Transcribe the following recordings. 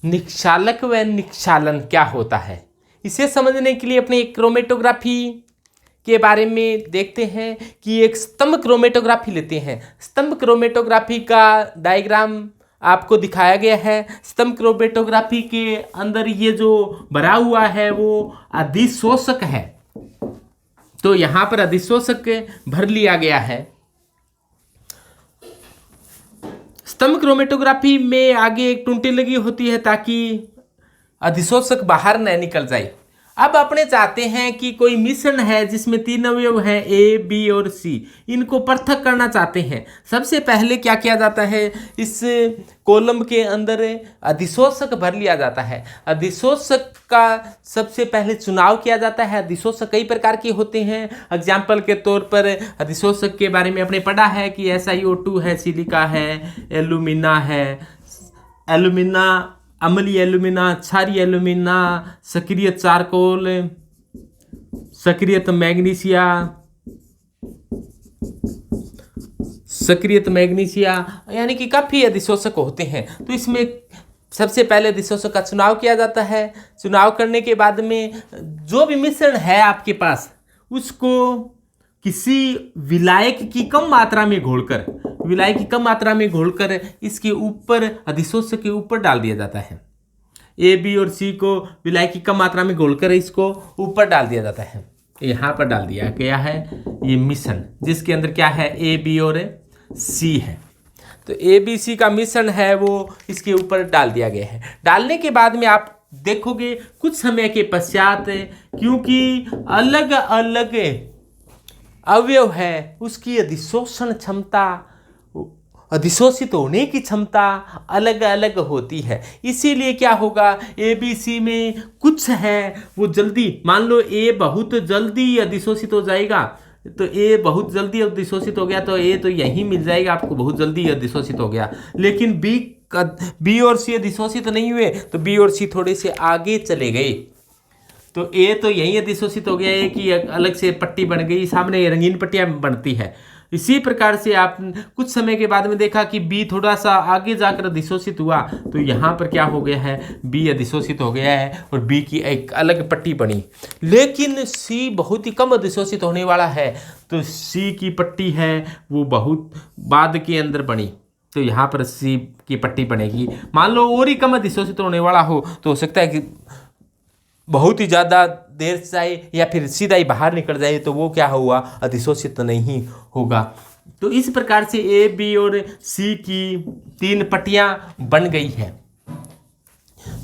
निक्षालक व निक्षालन क्या होता है, इसे समझने के लिए अपने क्रोमेटोग्राफी के बारे में देखते हैं कि एक स्तंभ क्रोमेटोग्राफी लेते हैं। स्तंभ क्रोमेटोग्राफी का डायग्राम आपको दिखाया गया है। स्तंभ क्रोमेटोग्राफी के अंदर ये जो भरा हुआ है वो अधिशोषक है, तो यहाँ पर अधिशोषक भर लिया गया है। स्तंभ क्रोमेटोग्राफी में आगे एक टूंटी लगी होती है ताकि अधिशोषक बाहर न निकल जाए। अब अपने चाहते हैं कि कोई मिश्रण है जिसमें 3 अवयव हैं ए, बी और सी, इनको पृथक करना चाहते हैं। सबसे पहले क्या किया जाता है, इस कॉलम के अंदर अधिशोषक भर लिया जाता है। अधिशोषक का सबसे पहले चुनाव किया जाता है। अधिशोषक कई प्रकार के होते हैं। एग्जाम्पल के तौर पर अधिशोषक के बारे में आपने पढ़ा है कि SiO2 है, सिलिका है, एल्यूमिना है, एल्यूमिना, अम्लीय एल्यूमिना, क्षारीय एल्यूमिना, सक्रिय चारकोल, सक्रियत मैग्नीशिया, सक्रियत मैग्नीशिया, यानी कि काफ़ी अधिशोषक होते हैं। तो इसमें सबसे पहले अधिशोषक का चुनाव किया जाता है। चुनाव करने के बाद में जो भी मिश्रण है आपके पास, उसको किसी विलायक की कम मात्रा में घोलकर, विलायक की कम मात्रा में घोलकर इसके ऊपर, अधिशोषक के ऊपर डाल दिया जाता है। ए, बी और सी को विलायक की कम मात्रा में घोलकर इसको ऊपर डाल दिया जाता है। यहाँ पर डाल दिया गया है ये मिश्रण, जिसके अंदर क्या है, ए, बी और सी है। तो ए, बी, सी का मिश्रण है वो इसके ऊपर डाल दिया गया है। डालने के बाद में आप देखोगे कुछ समय के पश्चात, क्योंकि अलग अलग अवयव है, उसकी अधिशोषण क्षमता, अधिशोषित होने की क्षमता अलग अलग होती है। इसीलिए क्या होगा, ए, बी, सी में कुछ है वो जल्दी, मान लो ए बहुत जल्दी अधिशोषित हो जाएगा, तो ए बहुत जल्दी अधिशोषित हो गया तो ए तो यहीं मिल जाएगा आपको, बहुत जल्दी अधिशोषित हो गया। लेकिन बी और सी अधिशोषित नहीं हुए, तो बी और सी थोड़े से आगे चले गए, तो ए तो यहीं अधिशोषित हो गया। ए की अलग से पट्टी बन गई, सामने रंगीन पट्टियाँ बनती है। इसी प्रकार से आप कुछ समय के बाद में देखा कि बी थोड़ा सा आगे जाकर अधिशोषित हुआ, तो यहाँ पर क्या हो गया है, बी अधिशोषित हो गया है और बी की एक अलग पट्टी बनी। लेकिन सी बहुत ही कम अधिशोषित होने वाला है, तो सी की पट्टी है वो बहुत बाद के अंदर बनी, तो यहाँ पर सी की पट्टी बनेगी। मान लो और ही कम अधिशोषित होने वाला हो, तो हो सकता है कि बहुत ही ज़्यादा देर से जाए या फिर सीधा ही बाहर निकल जाए, तो वो क्या हुआ, अधिशोषित नहीं होगा। तो इस प्रकार से ए, बी और सी की 3 पट्टियां बन गई है।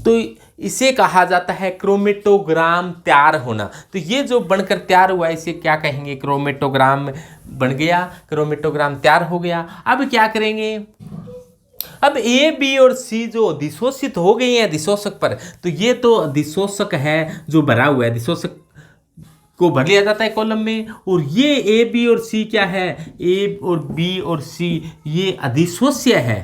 तो इसे कहा जाता है क्रोमेटोग्राम तैयार होना। तो ये जो बनकर तैयार हुआ इसे क्या कहेंगे, क्रोमेटोग्राम बन गया, क्रोमेटोग्राम तैयार हो गया। अब क्या करेंगे, अब ए, बी और सी जो अधिशोषित हो गई हैं अधिशोषक पर, तो ये तो अधिशोषक है जो भरा हुआ है, अधिशोषक को भर लिया जाता है कॉलम में। और ये ए, बी और सी क्या है, ए और बी और सी ये अधिशोष्य है,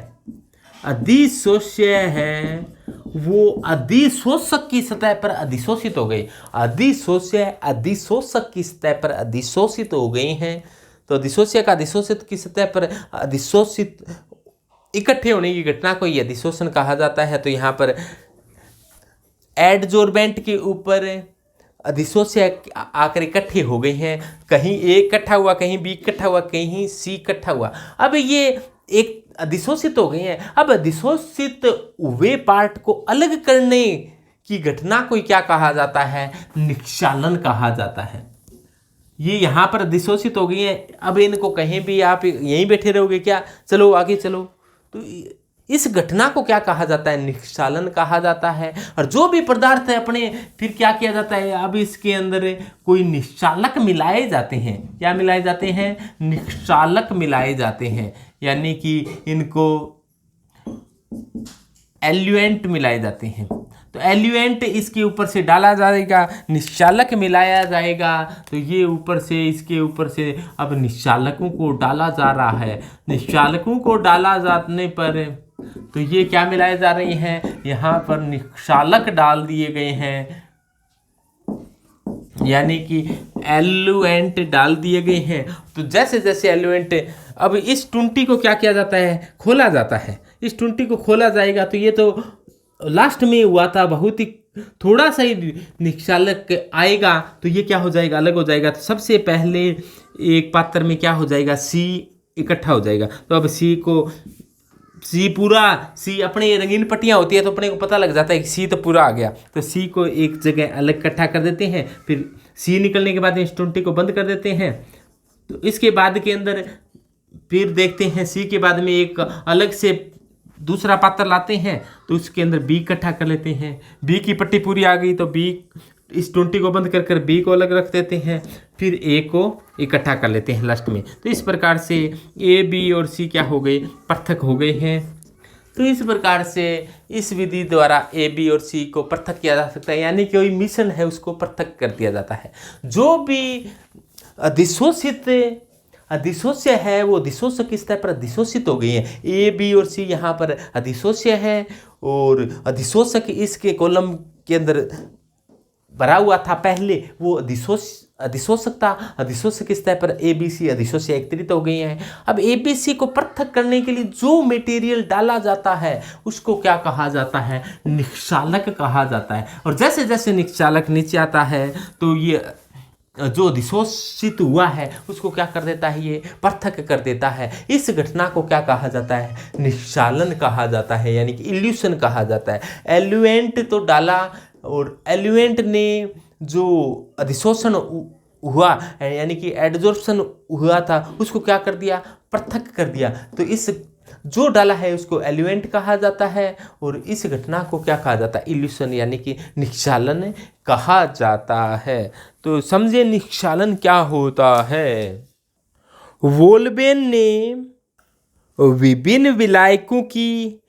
अधिशोष्य है, वो अधिशोषक की सतह पर अधिशोषित हो गए। अधिशोष्य अधिशोषक की सतह पर अधिशोषित हो गए हैं, तो अधिशोष्य का अधिशोषित की सतह पर अधिशोषित इकट्ठे होने की घटना को ही अधिशोषण कहा जाता है। तो यहाँ पर एडजोर्बेंट के ऊपर अधिशोष्य आकर इकट्ठे हो गए हैं, कहीं ए इकट्ठा हुआ, कहीं बी इकट्ठा हुआ, कहीं सी इकट्ठा हुआ। अब ये एक अधिशोषित हो गए हैं। अब अधिशोषित हुए पार्ट को अलग करने की घटना को क्या कहा जाता है, निक्षालन कहा जाता है। ये यहाँ पर अधिशोषित हो गई है, अब इनको कहीं भी आप यहीं बैठे रहोगे क्या, चलो आगे चलो, तो इस घटना को क्या कहा जाता है, निक्षालन कहा जाता है। और जो भी पदार्थ है अपने, फिर क्या किया जाता है, अब इसके अंदर कोई निक्षालक मिलाए जाते हैं। क्या मिलाए जाते हैं, निक्षालक मिलाए जाते हैं, यानी कि इनको एल्यूएंट मिलाए जाते हैं। तो एल्यूएंट इसके ऊपर से डाला जाएगा, निक्षालक मिलाया जाएगा, तो ये ऊपर से, इसके ऊपर से अब निक्षालकों को डाला जा रहा है। निक्षालकों को डाला जाने पर तो ये क्या मिलाए जा रहे हैं, यहाँ पर निक्षालक डाल दिए गए हैं, यानी कि एल्यूएंट डाल दिए गए हैं। तो जैसे जैसे एल्यूएंट, अब इस टुंटी को क्या किया जाता है, खोला जाता है। इस टुंटी को खोला जाएगा, तो ये तो लास्ट में हुआ था, बहुत ही थोड़ा सा ही निक्षालक आएगा तो ये क्या हो जाएगा, अलग हो जाएगा। तो सबसे पहले एक पात्र में क्या हो जाएगा, सी इकट्ठा हो जाएगा। तो अब सी अपने रंगीन पट्टियाँ होती है तो अपने को पता लग जाता है कि सी तो पूरा आ गया। तो सी को एक जगह अलग इकट्ठा कर देते हैं, फिर सी निकलने के बाद इस 20 को बंद कर देते हैं। तो इसके बाद के अंदर फिर देखते हैं सी के बाद में एक अलग से दूसरा पात्र लाते हैं, तो उसके अंदर बी इकट्ठा कर लेते हैं। बी की पट्टी पूरी आ गई तो बी इस 20 को बंद कर बी को अलग रख देते हैं, फिर ए को इकट्ठा कर लेते हैं लास्ट में। तो इस प्रकार से ए बी और सी क्या हो गए, पृथक हो गए हैं। तो इस प्रकार से इस विधि द्वारा ए बी और सी को पृथक किया जा सकता है, यानी कोई मिश्रण है उसको पृथक कर दिया जाता है। जो भी अधिशोष्य है वो अधिशोषक के स्तर पर अधिशोषित हो गई है। ए बी और सी यहाँ पर अधिशोष्य है और अधिशोषक इसके कॉलम के अंदर भरा हुआ था पहले, वो अधिशोषक था। अधिशोषक के स्तर पर ए बी सी अधिशोष्य एकत्रित हो गई हैं। अब ए बी सी को पृथक करने के लिए जो मटेरियल डाला जाता है उसको क्या कहा जाता है, निक्षालक कहा जाता है। और जैसे जैसे निक्षालक नीचे आता है तो ये जो अधिशोषित हुआ है उसको क्या कर देता है, ये पृथक कर देता है। इस घटना को क्या कहा जाता है, निक्षालन कहा जाता है, यानी कि इल्यूशन कहा जाता है। एल्यूएंट तो डाला और एल्यूएंट ने जो अधिशोषण हुआ यानी कि एडजॉर्प्शन हुआ था उसको क्या कर दिया, पृथक कर दिया। तो इस जो डाला है उसको एल्यूएंट कहा जाता है और इस घटना को क्या कहा जाता है, इल्यूशन यानी कि निक्षालन कहा जाता है। तो समझे निक्षालन क्या होता है। वोल्बेन ने विभिन्न विलायकों की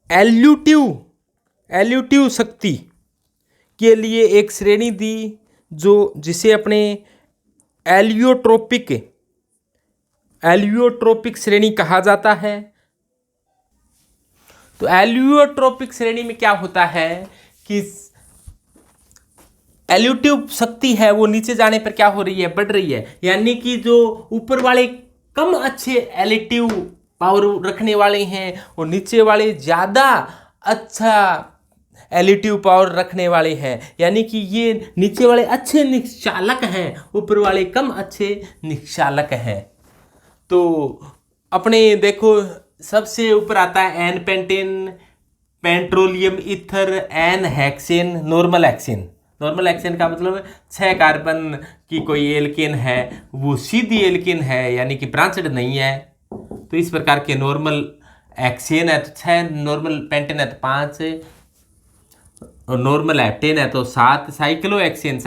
एल्यूटिव शक्ति के लिए एक श्रेणी दी जिसे अपने एलियोट्रोपिक श्रेणी कहा जाता है। तो एलियोट्रोपिक श्रेणी में क्या होता है कि एल्यूटिव शक्ति है वो नीचे जाने पर क्या हो रही है, बढ़ रही है। यानी कि जो ऊपर वाले कम अच्छे एलिटिव पावर रखने वाले हैं और नीचे वाले ज़्यादा अच्छा एलिटिव पावर रखने वाले हैं। यानी कि ये नीचे वाले अच्छे निक्षालक हैं, ऊपर वाले कम अच्छे निक्षालक हैं। तो अपने देखो सबसे ऊपर आता है n pentane, petroleum ether, n hexane, normal hexane का मतलब 6 कार्बन की कोई एल्केन है, वो सीधी एल्केन है यानी कि ब्रांचड नहीं है। तो इस प्रकार के नॉर्मल एक्सेन है तो 6, नॉर्मल पेंटेन है तो 5 और नॉर्मल एप्टेन है तो 7। साइक्लो एक्सेन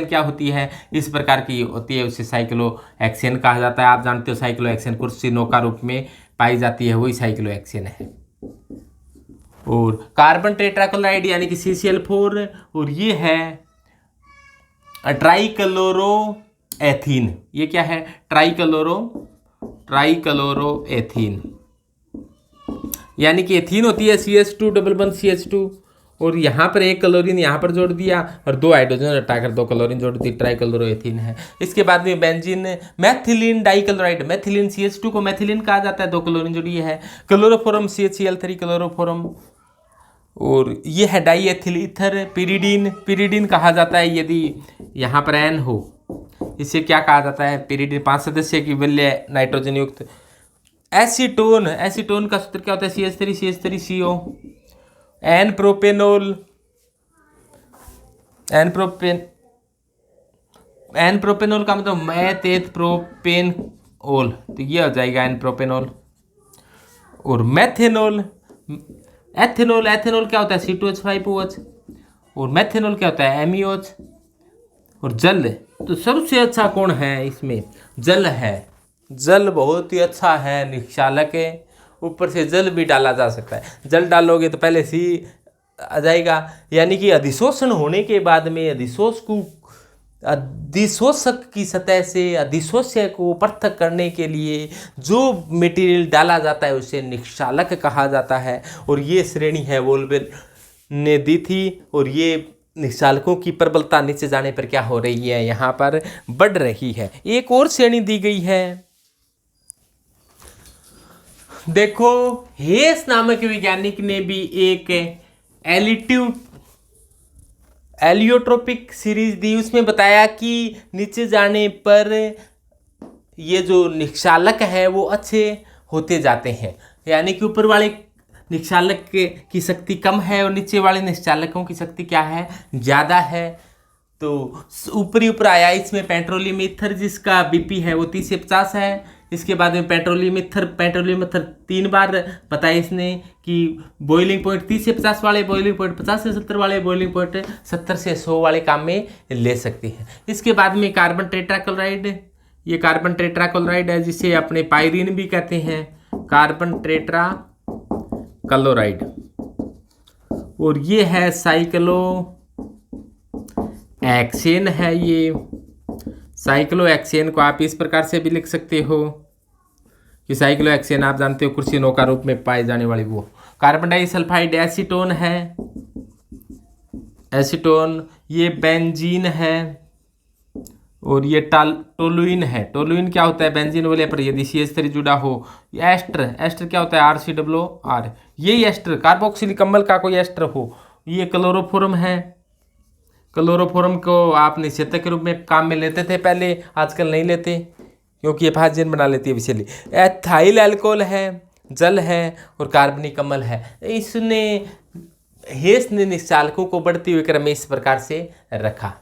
क्या होती है, इस प्रकार की होती है, उसे साइक्लो एक्सेन कहा जाता है। आप जानते हो साइक्लो एक्सेन कुर्सी नौका रूप में पाई जाती है, वही साइक्लो एक्सेन है। और कार्बन टेट्राक्लोराइड यानी कि CCl4 और ये है ट्राइक्लोरो एथीन। ये क्या है, ट्राइक्लोरो एथीन यानी कि एथीन होती है CH2 डबल बॉन्ड CH2 और यहाँ पर एक क्लोरीन यहाँ पर जोड़ दिया और 2 हाइड्रोजन हटाकर 2 क्लोरीन जोड़ दी, ट्राइक्लोरो एथीन है। इसके बाद में बेंजीन, मैथिलीन डाइक्लोराइड, मैथिलीन CH2 को मैथिलीन कहा जाता है, 2 क्लोरीन जोड़ी है। क्लोरोफॉर्म CHCl3 क्लोरोफॉर्म और ये है डाईएथिल ईथर। पिरीडीन कहा जाता है यदि यहाँ पर एन हो, इसे क्या कहा जाता है, पिरीडीन। 5 सदस्य की वैल्य नाइट्रोजन युक्त। एसीटोन का सूत्र क्या होता है, CH3CO। एन प्रोपेनोल का मतलब मैथेथ प्रोपेनोल, तो ये हो जाएगा एन प्रोपेनोल। और एथेनॉल क्या होता है, C2H5OH और मैथेनॉल क्या होता है, MEOH। और जल, तो सबसे अच्छा कौन है इसमें, जल है। जल बहुत ही अच्छा है निक्षालक है, ऊपर से जल भी डाला जा सकता है। जल डालोगे तो पहले C आ जाएगा, यानी कि अधिशोषण होने के बाद में अधिशोषक की सतह से अधिशोष्य को पृथक करने के लिए जो मटेरियल डाला जाता है उसे निक्षालक कहा जाता है। और ये श्रेणी है वोल्बेन ने दी थी और ये निक्षालकों की प्रबलता नीचे जाने पर क्या हो रही है, यहाँ पर बढ़ रही है। एक और श्रेणी दी गई है, देखो हेस नामक वैज्ञानिक ने भी एक एलियोट्रोपिक सीरीज दी, उसमें बताया कि नीचे जाने पर ये जो निक्षालक है वो अच्छे होते जाते हैं, यानी कि ऊपर वाले निक्षालक की शक्ति कम है और नीचे वाले निक्षालकों की शक्ति क्या है, ज़्यादा है। तो ऊपर आया इसमें पेट्रोलियम ईथर, जिसका बीपी है वो 30 से 50 है। इसके बाद में पेट्रोलियम ईथर 3 बार बताया इसने कि बॉइलिंग पॉइंट 30 से 50 वाले, बॉइलिंग पॉइंट 50 से 70 वाले, बॉइलिंग पॉइंट 70 से 100 वाले काम में ले सकती है। इसके बाद में कार्बन टेट्राक्लोराइड, ये कार्बन टेट्राक्लोराइड है जिसे अपने पायरीन भी कहते हैं, कार्बन टेट्राक्लोराइड। और ये है साइक्लो एक्सेन है, ये साइक्लोहेक्सेन को आप इस प्रकार से भी लिख सकते हो कि साइक्लोहेक्सेन आप जानते हो कुर्सिनों का रूप में पाए जाने वाली वो। कार्बन डाइसल्फाइड एसीटोन है, एसीटोन, ये बेंजीन है, और ये टोलुइन है। टोलुइन क्या होता है, बेंजीन वाले पर यदि CH3 जुड़ा हो। ये एस्टर क्या होता है, RCOO, यही एस्टर, कार्बोक्सिलिक अम्ल का कोई एस्टर हो। ये क्लोरोफॉर्म है, क्लोरोफॉर्म को आप निषेधक के रूप में काम में लेते थे पहले, आजकल नहीं लेते क्योंकि ये एफाजन बना लेती है विषैली। एथाइल अल्कोहल है, जल है, और कार्बनिक अम्ल है। इसने हेस ने निक्षालकों को बढ़ते हुए क्रम में इस प्रकार से रखा।